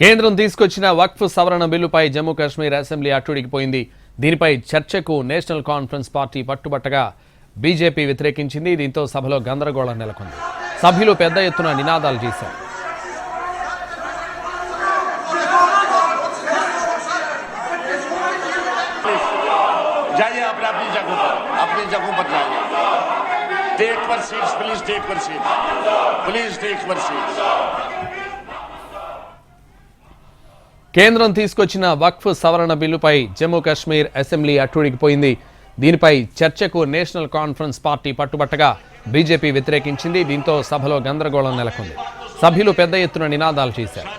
కేంద్రం తీసుకొచ్చిన వక్ఫ్ సవరణ బిల్లుపై జమ్మూ కాశ్మీర్ అసెంబ్లీ అట్టుడికిపోయింది. దీనిపై చర్చకు నేషనల్ కాన్ఫరెన్స్ పార్టీ పట్టుబట్టగా బీజేపీ వ్యతిరేకించింది. దీంతో సభలో గందరగోళం నెలకొంది. సభ్యులు పెద్ద ఎత్తున నినాదాలు చేశారు. కేంద్రం తీసుకొచ్చిన వక్ఫ్ సవరణ బిల్లుపై జమ్మూ కాశ్మీర్ అసెంబ్లీ అట్టుడికిపోయింది. దీనిపై చర్చకు నేషనల్ కాన్ఫరెన్స్ పార్టీ పట్టుబట్టగా బీజేపీ వ్యతిరేకించింది. దీంతో సభలో గందరగోళం నెలకొంది. సభ్యులు పెద్ద ఎత్తున నినాదాలు చేశారు.